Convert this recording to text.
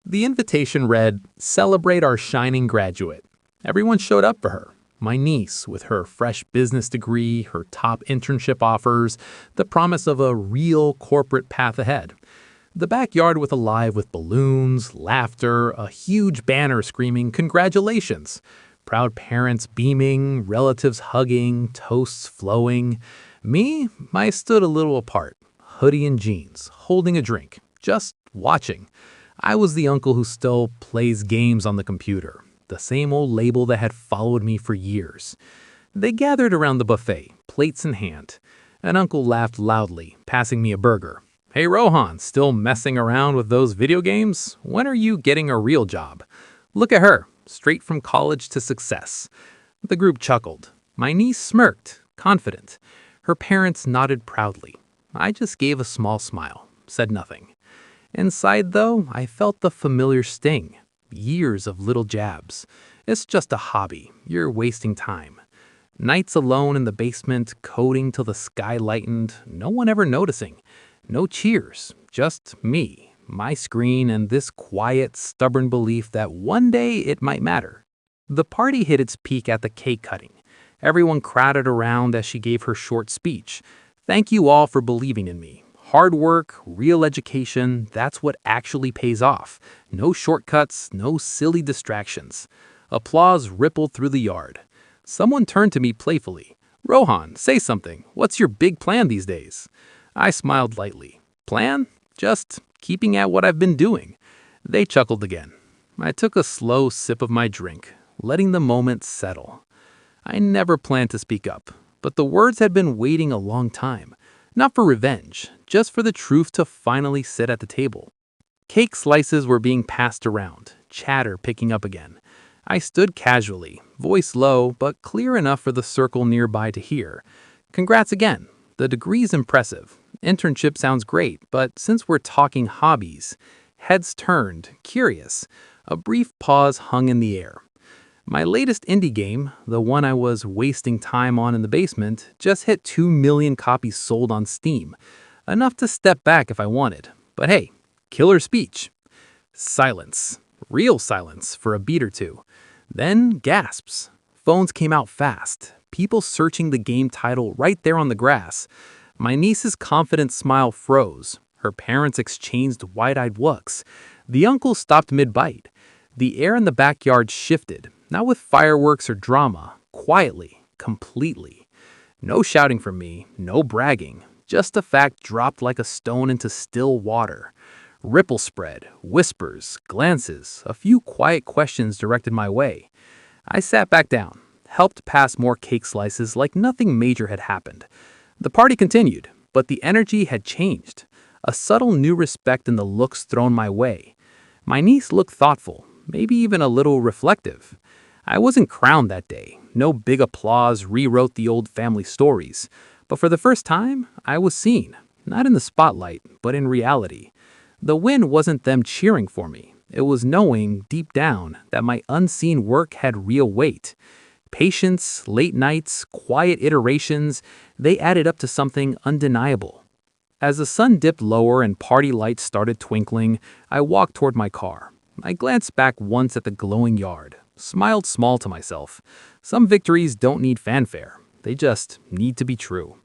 The invitation read, "Celebrate our shining graduate." Everyone showed up for her. My niece, with her fresh business degree, her top internship offers, the promise of a real corporate path ahead. The backyard was alive with balloons, laughter, a huge banner screaming, "Congratulations!" Proud parents beaming, relatives hugging, toasts flowing. Me, I stood a little apart, hoodie and jeans, holding a drink, just watching. I was the uncle who still plays games on the computer, the same old label that had followed me for years. They gathered around the buffet, plates in hand. An uncle laughed loudly, passing me a burger. "Hey Rohan, still messing around with those video games? When are you getting a real job? Look at her, straight from college to success." The group chuckled. My niece smirked, confident. Her parents nodded proudly. I just gave a small smile, said nothing. Inside, though, I felt the familiar sting. Years of little jabs. It's just a hobby. You're wasting time. Nights alone in the basement, coding till the sky lightened, no one ever noticing. No cheers, just me, my screen, and this quiet, stubborn belief that one day it might matter. The party hit its peak at the cake cutting. Everyone crowded around as she gave her short speech. "Thank you all for believing in me. Hard work, real education, that's what actually pays off. No shortcuts, no silly distractions." Applause rippled through the yard. Someone turned to me playfully. "Rohan, say something. What's your big plan these days?" I smiled lightly. "Plan? Just keeping at what I've been doing." They chuckled again. I took a slow sip of my drink, letting the moment settle. I never planned to speak up, but the words had been waiting a long time. Not for revenge, just for the truth to finally sit at the table. Cake slices were being passed around, chatter picking up again. I stood casually, voice low, but clear enough for the circle nearby to hear. "Congrats again. The degree's impressive. Internship sounds great, but since we're talking hobbies..." Heads turned, curious. A brief pause hung in the air. My latest indie game, the one I was wasting time on in the basement, just hit 2 million copies sold on Steam. Enough to step back if I wanted. But hey, killer speech. Silence. Real silence for a beat or two. Then gasps. Phones came out fast. People searching the game title right there on the grass. My niece's confident smile froze. Her parents exchanged wide-eyed looks. The uncle stopped mid-bite. The air in the backyard shifted. Not with fireworks or drama, quietly, completely. No shouting from me, no bragging, just a fact dropped like a stone into still water. Ripple spread, whispers, glances, a few quiet questions directed my way. I sat back down, helped pass more cake slices like nothing major had happened. The party continued, but the energy had changed. A subtle new respect in the looks thrown my way. My niece looked thoughtful, maybe even a little reflective. I wasn't crowned that day. No big applause rewrote the old family stories. But for the first time, I was seen. Not in the spotlight, but in reality. The win wasn't them cheering for me. It was knowing, deep down, that my unseen work had real weight. Patience, late nights, quiet iterations, they added up to something undeniable. As the sun dipped lower and party lights started twinkling, I walked toward my car. I glanced back once at the glowing yard, smiled small to myself. Some victories don't need fanfare. They just need to be true.